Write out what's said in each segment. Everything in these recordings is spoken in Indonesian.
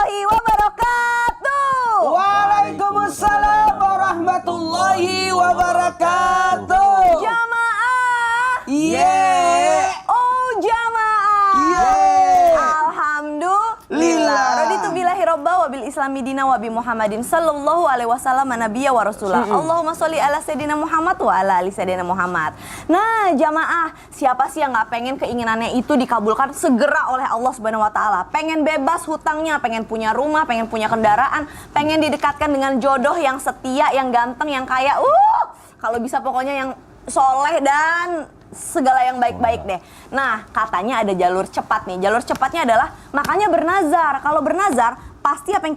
warahmatullahi wabarakatuh. Waalaikumsalam warahmatullahi wabarakatuh. Jamaah. Yeah. Oh jamaah. Yeah. Alhamdulillah. Raditu billahi robba wa bil islami dina wa bi Muhammadin sallallahu alaihi wasallam nabiyya wa rasulah. Allahumma sholli ala sayyidina Muhammad wa ala ali sayyidina Muhammad. Nah, jamaah, siapa sih yang nggak pengen keinginannya itu dikabulkan segera oleh Allah Subhanahu wa taala? Pengen bebas hutangnya, pengen punya rumah, pengen punya kendaraan, pengen didekatkan dengan jodoh yang setia, yang ganteng, yang kaya. Kalau bisa pokoknya yang soleh dan segala yang baik-baik deh. Nah, katanya ada jalur cepat nih. Jalur cepatnya adalah makanya bernazar. Kalau bernazar, pasti apa yang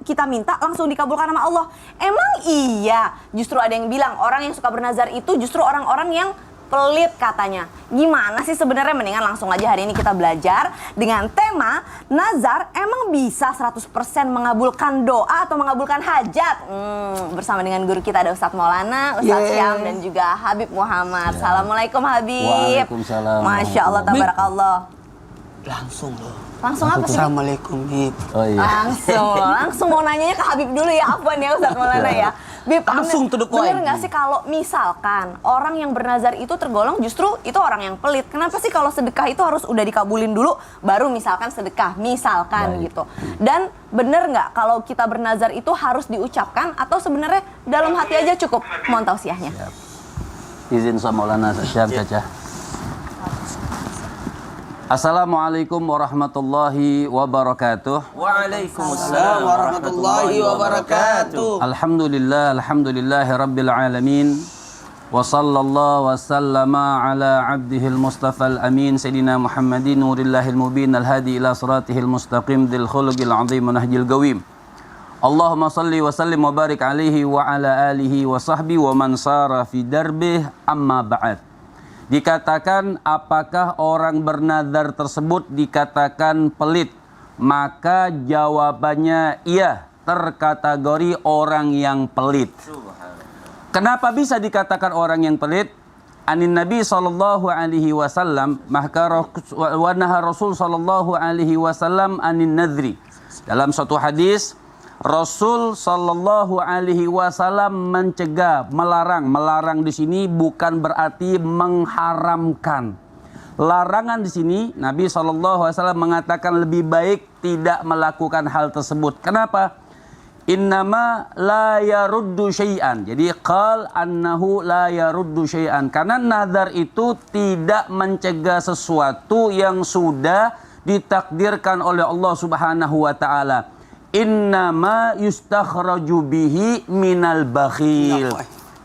kita minta langsung dikabulkan sama Allah. Emang iya? Justru ada yang bilang orang yang suka bernazar itu justru orang-orang yang pelit katanya. Gimana sih sebenarnya? Mendingan langsung aja hari ini kita belajar dengan tema nazar emang bisa 100% mengabulkan doa atau mengabulkan hajat. Bersama dengan guru kita ada Ustadz Maulana, Ustadz Syam dan juga Habib Muhammad. Assalamualaikum Habib. Waalaikumsalam. Masya Allah, tabarakallah. Langsung loh. Langsung apa sih? Assalamualaikum, Bib. Oh iya. Langsung mau nanyanya ke Habib dulu ya, afwan ya Ustadz Maulana ya. Bib, Langsung to the point. bener nggak sih kalau misalkan orang yang bernazar itu tergolong justru itu orang yang pelit? Kenapa sih kalau sedekah itu harus udah dikabulin dulu baru misalkan sedekah, misalkan Baik. gitu? Dan bener nggak kalau kita bernazar itu harus diucapkan atau sebenarnya dalam hati aja cukup? Mohon tausiahnya. Izin sama Maulana Syam Caca. Assalamualaikum warahmatullahi wabarakatuh. Waalaikumsalam warahmatullahi wabarakatuh. Alhamdulillahi rabbil alamin. Wa sallallahu wa sallama ala abdihil mustafal amin Sayyidina Muhammadin nurillahil mubin al-hadi ila siratihil mustaqim dil khuluqil azim nahjil gawim. Allahumma salli wa sallim wa barik alaihi wa ala alihi wa sahbihi wa man sara fi darbih amma ba'd. Dikatakan apakah orang bernazar tersebut dikatakan pelit? Maka jawabannya iya, terkategori orang yang pelit. Kenapa bisa dikatakan orang yang pelit? Anin Nabi sallallahu alaihi wasallam, maka wa naha Rasul sallallahu alaihi wasallam anin nadri. Dalam suatu hadis Rasul sallallahu alaihi wasallam mencegah, melarang. Melarang di sini bukan berarti mengharamkan. Larangan di sini Nabi sallallahu alaihi wasallam mengatakan lebih baik tidak melakukan hal tersebut. Kenapa? Innama la yaruddu syai'an. Jadi qal annahu la yaruddu syai'an. Karena nazar itu tidak mencegah sesuatu yang sudah ditakdirkan oleh Allah Subhanahu wa taala. Innama yustakhraju bihi minal bakhil.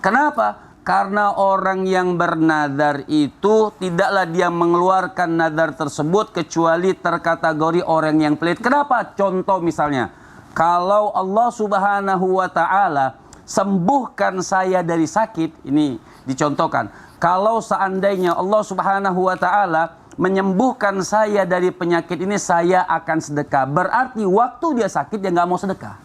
Kenapa? Karena orang yang bernazar itu tidaklah dia mengeluarkan nazar tersebut kecuali terkategori orang yang pelit. Kenapa? Contoh misalnya, kalau Allah Subhanahu wa taala sembuhkan saya dari sakit, ini dicontohkan. Kalau seandainya Allah Subhanahu wa taala menyembuhkan saya dari penyakit ini, saya akan sedekah. Berarti waktu dia sakit dia nggak mau sedekah.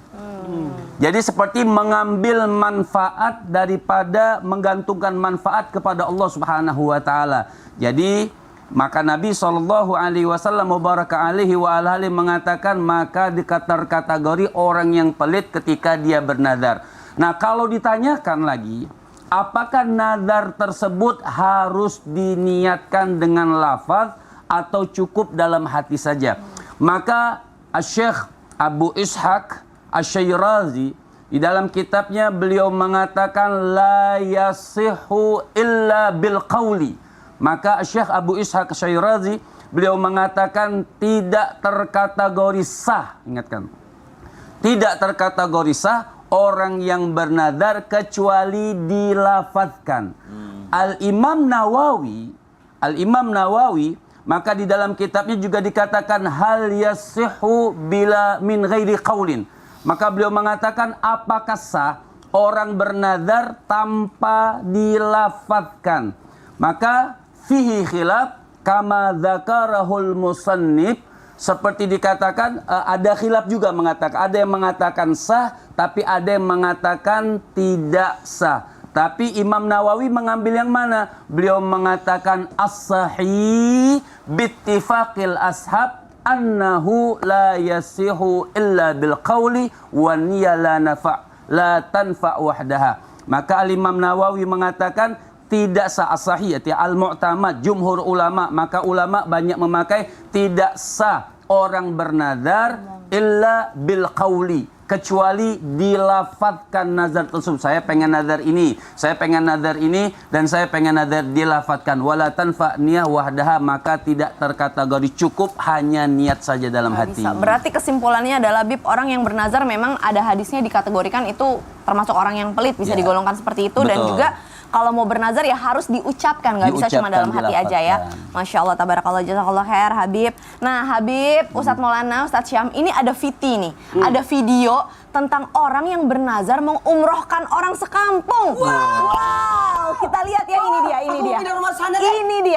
Jadi seperti mengambil manfaat daripada menggantungkan manfaat kepada Allah Subhanahu wa taala. Jadi maka Nabi sallallahu alaihi wasallam mubaraka alaihi wa alihi mengatakan maka terkategori orang yang pelit ketika dia bernazar. Nah, kalau ditanyakan lagi, apakah nazar tersebut harus diniatkan dengan lafaz atau cukup dalam hati saja? Maka Syekh Abu Ishaq Asy-Syairazi di dalam kitabnya beliau mengatakan la yasihhu illa bil qauli. Maka Syekh Abu Ishaq Asy-Syairazi beliau mengatakan tidak terkategori sah, ingatkan. Tidak terkategori sah orang yang bernazar kecuali dilafazkan. Al-Imam Nawawi maka di dalam kitabnya juga dikatakan hal yasihhu bila min ghairi qaulin. Maka beliau mengatakan apakah sah orang bernazar tanpa dilafazkan? Maka fihi khilaf kama dzakarahul musannif, seperti dikatakan ada khilaf juga mengatakan, ada yang mengatakan sah tapi ada yang mengatakan tidak sah. Tapi Imam Nawawi mengambil yang mana? Beliau mengatakan as-sahih bittifaqil ashab annahu la yasihu illa bil qawli wa niyya la tanfa wahdaha. Maka Al-Imam Nawawi mengatakan tidak sah sahih al-mu'tamad jumhur ulama, maka ulama banyak memakai tidak sah orang bernazar illa bil qawli, kecuali dilafadzkan nazar tersebut. Saya pengen nazar ini, saya pengen nazar ini, dan saya pengen nazar, dilafadzkan. Wala tanfa niyah wahdaha, maka tidak terkategori cukup hanya niat saja dalam hati. Bisa. Berarti kesimpulannya adalah Bib, orang yang bernazar memang ada hadisnya dikategorikan itu termasuk orang yang pelit, bisa digolongkan seperti itu. Betul. Dan juga kalau mau bernazar ya harus diucapkan, nggak bisa cuma dalam hati aja ya. Masya Allah, tabarakallah, jazakallah khair Habib. Nah Habib, Ustadz Maulana, Ustadz Syam, ini ada VT nih, ada video tentang orang yang bernazar mengumrohkan orang sekampung. Wow, kita lihat ya, ini dia.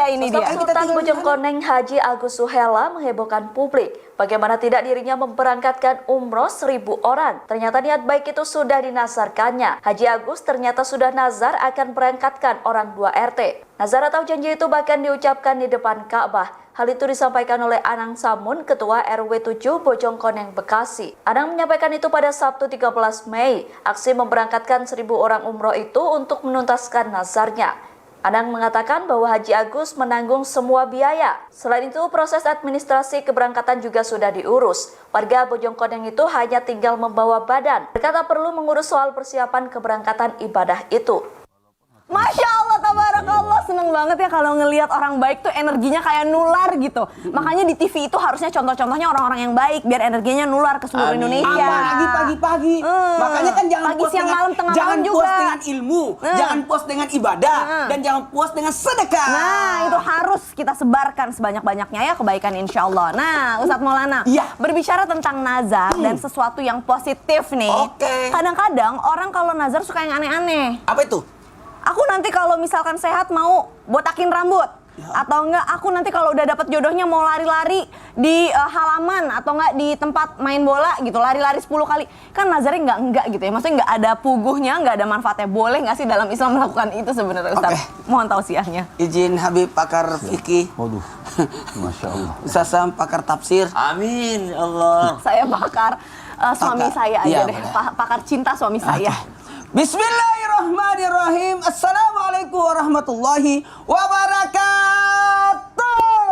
Ini dia. Sultan Bojongkoneng Haji Agus Suhela menghebohkan publik. Bagaimana tidak dirinya memberangkatkan umroh 1.000 orang. Ternyata niat baik itu sudah dinazarkannya. Haji Agus ternyata sudah nazar akan berangkatkan orang 2 RT. Nazar atau janji itu bahkan diucapkan di depan Ka'bah. Hal itu disampaikan oleh Anang Samun, Ketua RW 7 Bojongkoneng, Bekasi. Anang menyampaikan itu pada Sabtu 13 Mei. Aksi memberangkatkan 1.000 orang umroh itu untuk menuntaskan nazarnya. Anang mengatakan bahwa Haji Agus menanggung semua biaya. Selain itu, proses administrasi keberangkatan juga sudah diurus. Warga Bojongkoneng itu hanya tinggal membawa badan. Berkata perlu mengurus soal persiapan keberangkatan ibadah itu. Masya Allah, tabarakallah, seneng banget ya kalau ngelihat orang baik tuh energinya kayak nular gitu. Makanya di TV itu harusnya contoh-contohnya orang-orang yang baik biar energinya nular ke seluruh Indonesia. Apalagi pagi-pagi. Makanya kan jangan pagi, puas siang, dengan, malam, tengah jangan malam puas juga. dengan ilmu, jangan puas dengan ibadah, dan jangan puas dengan sedekah. Nah, itu harus kita sebarkan sebanyak-banyaknya ya kebaikan insya Allah. Nah, Ustadz Maulana, berbicara tentang nazar dan sesuatu yang positif nih. Kadang-kadang orang kalau nazar suka yang aneh-aneh. Apa itu? Aku nanti kalau misalkan sehat mau botakin rambut. Atau enggak, aku nanti kalau udah dapet jodohnya mau lari-lari di halaman atau enggak di tempat main bola gitu, lari-lari 10 kali. Kan nazarnya enggak gitu ya, maksudnya enggak ada puguhnya, enggak ada manfaatnya. Boleh enggak sih dalam Islam melakukan itu sebenarnya, Ustaz? Mohon tausiahnya. Izin Habib pakar fikih. Waduh, Masya Allah. Ustaz Sam pakar tafsir. Amin, ya Allah. Saya pakar suami saya aja deh, pakar cinta suami saya. Bismillahirrahmanirrahim. Assalamualaikum warahmatullahi wabarakatuh.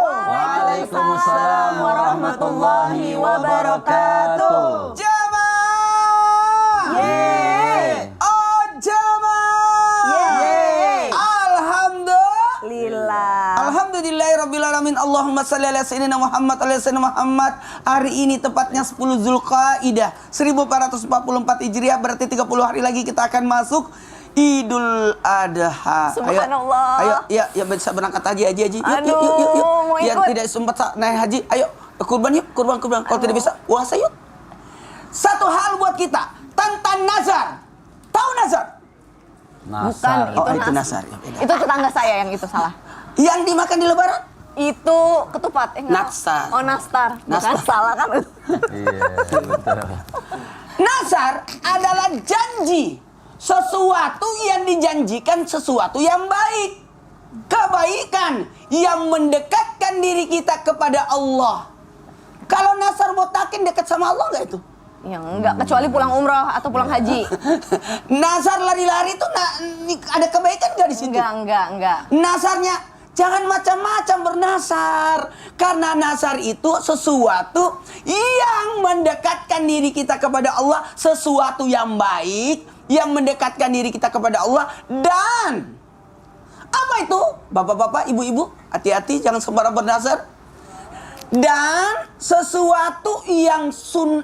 Waalaikumsalam warahmatullahi wabarakatuh. Jamaah. Yeay. Oh jamaah. Yeay. Alhamdulillah. Alhamdulillahirrabbilalamin. Allahumma salli ala sayyidina Muhammad ala sayyidina Muhammad. Hari ini tepatnya 10 Zulqaidah 1444 Hijriah, berarti 30 hari lagi kita akan masuk Idul Adha. Subhanallah. Ayo, ya bisa berangkat haji. Yuk. Mau Yang ikut. tidak sempat naik haji, ayo kurban yuk, kurban. Kalau tidak bisa, puasa yuk. Satu hal buat kita tentang nazar. Tahu nazar? Bukan, Itu nazar. Ya, beda. Itu tetangga saya yang itu salah. Yang dimakan di lebaran? Itu ketupat. Nastar. Oh, nastar. Bukan salah kan? Iya, betul. Nazar adalah janji. Sesuatu yang dijanjikan, sesuatu yang baik. Kebaikan yang mendekatkan diri kita kepada Allah. Kalau nazar botakin dekat sama Allah nggak itu? Ya enggak, kecuali pulang umroh atau pulang haji. Nazar lari-lari itu ada kebaikan nggak di situ? Enggak. Nazarnya jangan macam-macam bernazar. Karena nazar itu sesuatu yang mendekatkan diri kita kepada Allah, sesuatu yang baik yang mendekatkan diri kita kepada Allah. Dan apa itu? Bapak-bapak, ibu-ibu, hati-hati jangan sembarang bernazar. Dan sesuatu yang sunnah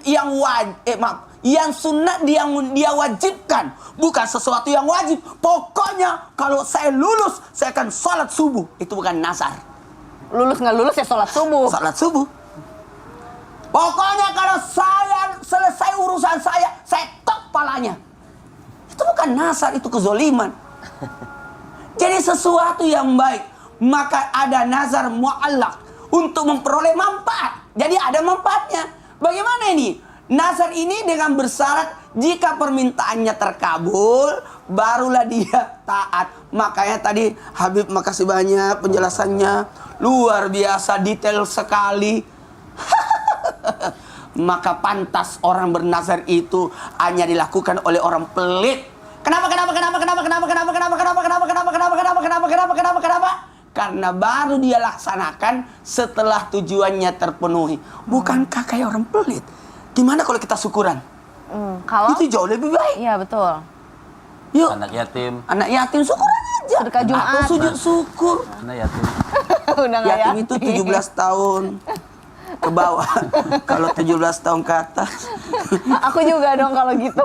yang dia wajibkan, bukan sesuatu yang wajib. Pokoknya kalau saya lulus, saya akan sholat subuh. Itu bukan nazar. Lulus nggak lulus ya sholat subuh. Sholat subuh. Pokoknya kalau saya selesai urusan saya tok palanya. Itu bukan nazar, itu kezoliman. Jadi sesuatu yang baik, maka ada nazar mu'allaq untuk memperoleh manfaat. Jadi ada manfaatnya. Bagaimana ini? Nazar ini dengan bersyarat jika permintaannya terkabul, barulah dia taat. Makanya tadi Habib makasih banyak penjelasannya. Luar biasa, detail sekali. Maka pantas orang bernazar itu hanya dilakukan oleh orang pelit. Kenapa? Karena baru dia laksanakan setelah tujuannya terpenuhi. Bukankah kayak orang pelit? Gimana kalau kita syukuran? Kalau Itu jauh lebih baik. iya betul. Yuk, Anak yatim. anak yatim syukuran aja. Sedekah Jumat. Atau sujud syukur. Anak yatim. Udah nggak Yatim itu 17 tahun ke bawah. Kalau 17 tahun ke atas. Aku juga dong kalau gitu.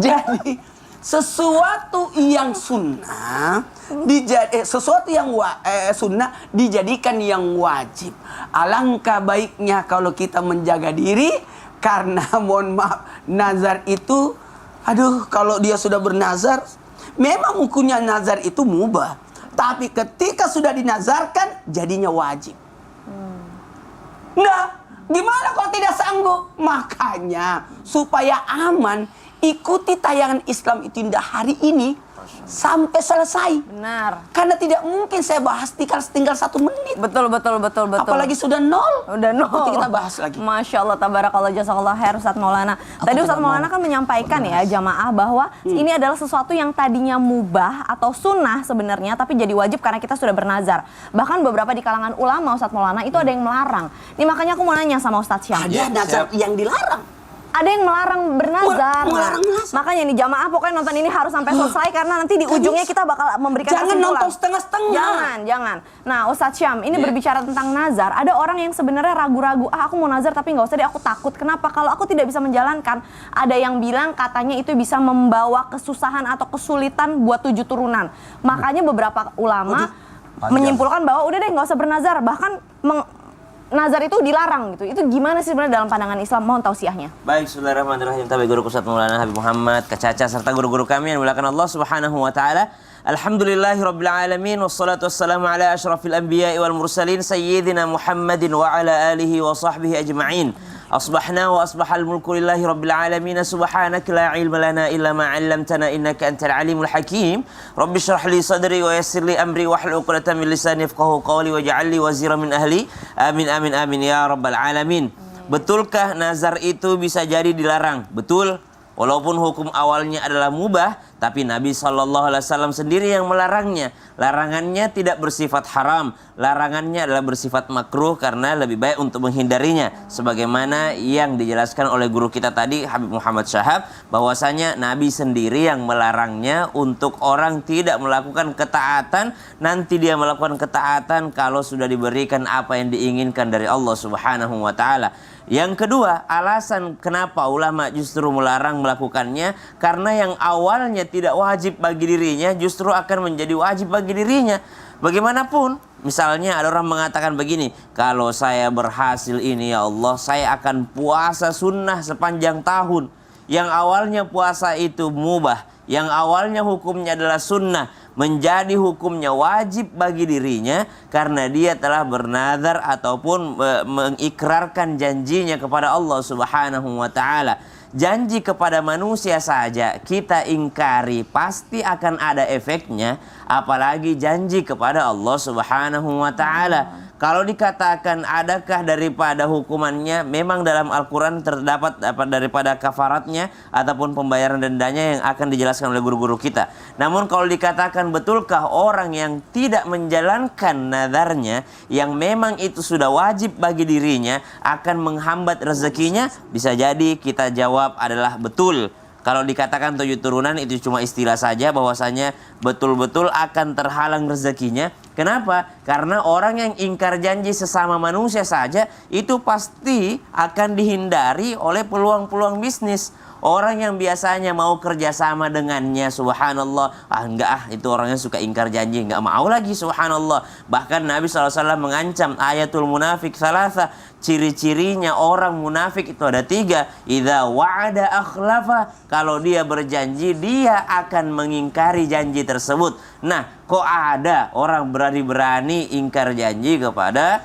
Jadi sesuatu yang sunnah sesuatu yang sunnah dijadikan yang wajib. Alangkah baiknya kalau kita menjaga diri, karena mohon maaf, nazar itu, aduh, kalau dia sudah bernazar, memang hukumnya nazar itu mubah, tapi ketika sudah dinazarkan jadinya wajib. Nah, gimana kalau tidak sanggup? Makanya supaya aman, ikuti tayangan Islam itu Indah hari ini sampai selesai. Benar. Karena tidak mungkin saya bahas tinggal 1 menit. Betul. Apalagi sudah 0. Udah nol. Nanti kita bahas lagi. Masya Allah, tabarakallah, jazakallah khair Ustadz Maulana. Tadi Ustadz Maulana kan menyampaikan ya jamaah bahwa ini adalah sesuatu yang tadinya mubah atau sunnah sebenarnya, tapi jadi wajib karena kita sudah bernazar. Bahkan beberapa di kalangan ulama Ustadz Maulana itu ada yang melarang. Ini makanya aku mau nanya sama Ustadz Syam. Ada nazar yang dilarang. Ada yang melarang bernazar. Melarang nazar. Makanya nih jamaah pokoknya nonton ini harus sampai selesai karena nanti di ujungnya kita bakal memberikan Jangan kesimpulan. nonton setengah-setengah. Jangan. Nah, Ustadz Syam, ini berbicara tentang nazar. Ada orang yang sebenarnya ragu-ragu, aku mau nazar tapi nggak usah deh, aku takut. Kenapa? Kalau aku tidak bisa menjalankan, ada yang bilang katanya itu bisa membawa kesusahan atau kesulitan buat 7 turunan. Makanya beberapa ulama menyimpulkan bahwa udah deh nggak usah bernazar. Bahkan nazar itu dilarang gitu. Itu gimana sih sebenarnya dalam pandangan Islam? Mohon tausiahnya. Baik, Bismillahirrahmanirrahim. Tabi guru Ustaz Maulana Habib Muhammad, Kak Caca, serta guru-guru kami yang dimuliakan Allah Subhanahu wa taala. Alhamdulillahirabbil alamin, wassalatu wassalamu ala asyrafil anbiya'i wal mursalin sayyidina Muhammadin wa ala alihi wa sahbihi ajma'in. Asbahna wa asbahal mulku lillahi rabbil alamin. Subhanaka la ilma lana illa ma 'allamtana innaka antal alimul hakim. Rabbi shrah li sadri wa yassir li amri wahlul 'uqdatam min lisani yafqahu qawli waj'al li waziran min ahli. Amin amin amin ya rabbal alamin. Betulkah nazar itu bisa jadi dilarang? Betul. Walaupun hukum awalnya adalah mubah, tapi Nabi SAW sendiri yang melarangnya. Larangannya tidak bersifat haram, larangannya adalah bersifat makruh karena lebih baik untuk menghindarinya. Sebagaimana yang dijelaskan oleh guru kita tadi, Habib Muhammad Syahab, bahwasanya Nabi sendiri yang melarangnya untuk orang tidak melakukan ketaatan. Nanti dia melakukan ketaatan kalau sudah diberikan apa yang diinginkan dari Allah Subhanahu wa taala. Yang kedua, alasan kenapa ulama justru melarang melakukannya, karena yang awalnya tidak wajib bagi dirinya justru akan menjadi wajib bagi dirinya. Bagaimanapun, misalnya ada orang mengatakan begini, kalau saya berhasil ini ya Allah, saya akan puasa sunnah sepanjang tahun. Yang awalnya puasa itu mubah, yang awalnya hukumnya adalah sunnah, menjadi hukumnya wajib bagi dirinya karena dia telah bernazar ataupun mengikrarkan janjinya kepada Allah Subhanahu wa taala. Janji kepada manusia saja kita ingkari pasti akan ada efeknya, apalagi janji kepada Allah Subhanahu wa taala. Kalau dikatakan adakah daripada hukumannya, memang dalam Al-Quran terdapat daripada kafaratnya ataupun pembayaran dendanya yang akan dijelaskan oleh guru-guru kita. Namun kalau dikatakan betulkah orang yang tidak menjalankan nazarnya, yang memang itu sudah wajib bagi dirinya, akan menghambat rezekinya, bisa jadi kita jawab adalah betul. Kalau dikatakan 7 turunan itu cuma istilah saja, bahwasanya betul-betul akan terhalang rezekinya. Kenapa? Karena orang yang ingkar janji sesama manusia saja itu pasti akan dihindari oleh peluang-peluang bisnis. Orang yang biasanya mau kerjasama dengannya, subhanallah, enggak itu orangnya suka ingkar janji, enggak mau lagi, subhanallah. Bahkan Nabi SAW mengancam ayatul munafik salasa, ciri-cirinya orang munafik itu ada 3. Idza wa'ada akhlafa, kalau dia berjanji dia akan mengingkari janji tersebut. Nah, Kok ada orang berani-berani ingkar janji kepada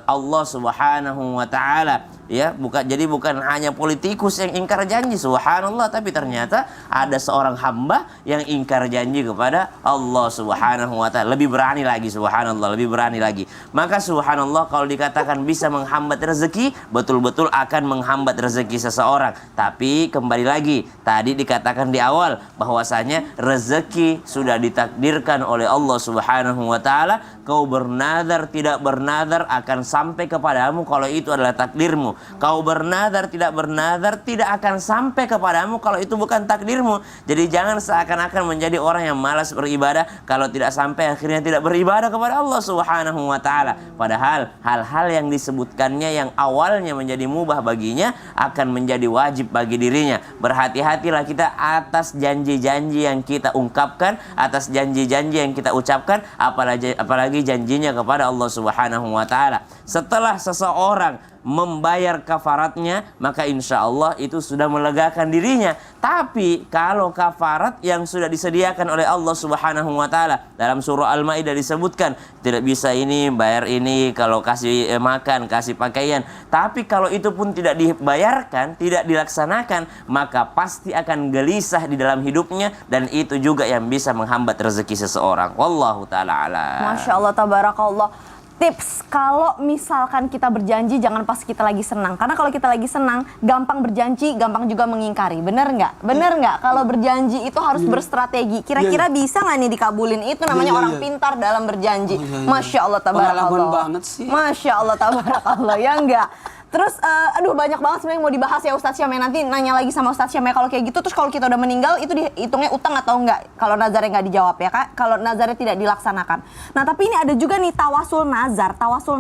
Allah Subhanahu wa taala, ya, bukan hanya politikus yang ingkar janji, subhanallah, tapi ternyata ada seorang hamba yang ingkar janji kepada Allah Subhanahu wa taala, lebih berani lagi, subhanallah, lebih berani lagi. Maka subhanallah, kalau dikatakan bisa menghambat rezeki, betul-betul akan menghambat rezeki seseorang. Tapi kembali lagi, tadi dikatakan di awal bahwasanya rezeki sudah ditakdirkan oleh Allah Subhanahu wa taala. Kau bernazar tidak bernazar akan sampai kepadamu kalau itu adalah takdirmu. Kau bernazar tidak bernazar tidak akan sampai kepadamu kalau itu bukan takdirmu. Jadi jangan seakan-akan menjadi orang yang malas beribadah kalau tidak sampai akhirnya tidak beribadah kepada Allah Subhanahu wa taala. Padahal hal-hal yang disebutkannya yang awalnya menjadi mubah baginya akan menjadi wajib bagi dirinya. Berhati-hatilah kita atas janji-janji yang kita ungkapkan, atas janji-janji yang kita ucapkan, apalagi janjinya kepada Allah Subhanahu wa taala. Setelah seseorang membayar kafaratnya, maka insya Allah itu sudah melegakan dirinya. Tapi kalau kafarat yang sudah disediakan oleh Allah Subhanahu wa taala, dalam surah Al-Maidah disebutkan tidak bisa ini bayar ini, kalau kasih makan, kasih pakaian. Tapi kalau itu pun tidak dibayarkan, tidak dilaksanakan, maka pasti akan gelisah di dalam hidupnya, dan itu juga yang bisa menghambat rezeki seseorang. Wallahu taala alam. Masya Allah, tabarakallah. Tips, kalau misalkan kita berjanji jangan pas kita lagi senang. Karena kalau kita lagi senang, gampang berjanji, gampang juga mengingkari. Bener nggak? Bener nggak? Kalau berjanji itu harus berstrategi. Kira-kira bisa nggak nih dikabulin? Itu namanya orang pintar dalam berjanji. Masya Allah, tabarakallah. Pengalaman banget sih. Masya Allah, tabarakallah. Ya enggak? Terus, aduh banyak banget sebenarnya mau dibahas ya Ustadz Syam. Nanti nanya lagi sama Ustadz Syam ya, kalau kayak gitu. Terus kalau kita udah meninggal itu dihitungnya utang atau enggak? Kalau nazarnya nggak dijawab ya Kak, kalau nazarnya tidak dilaksanakan. Nah tapi ini ada juga nih tawasul nazar. Tawasul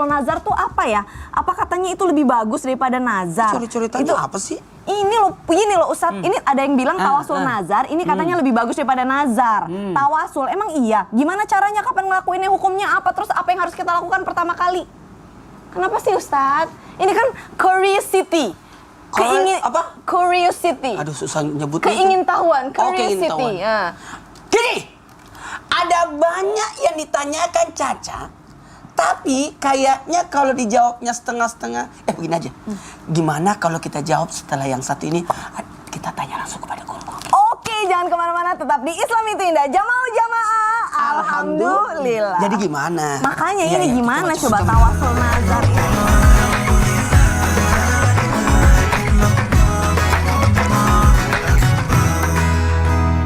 nazar tuh apa ya? Apa katanya itu lebih bagus daripada nazar? Curi-curitanya apa sih? Ini loh Ustadz, ini ada yang bilang tawasul nazar, ini katanya lebih bagus daripada nazar. Tawasul, emang iya? Gimana caranya, kapan ngelakuinnya, hukumnya apa? Terus apa yang harus kita lakukan pertama kali? Kenapa sih Ustadz? Ini kan curiosity. Apa? Curiosity. Aduh, susah nyebutnya. Keingintahuan, curiosity. keingintahuan. Ya. Gini, ada banyak yang ditanyakan Caca, tapi kayaknya kalau dijawabnya setengah-setengah. Begini aja. Gimana kalau kita jawab setelah yang satu ini? Kita tanya langsung kepada guru. Oke, jangan kemana-mana, tetap di Islam itu Indah. Jamaah. Alhamdulillah. Jadi gimana? Makanya Ya, ini ya, gimana kita coba tawasul nazar ini?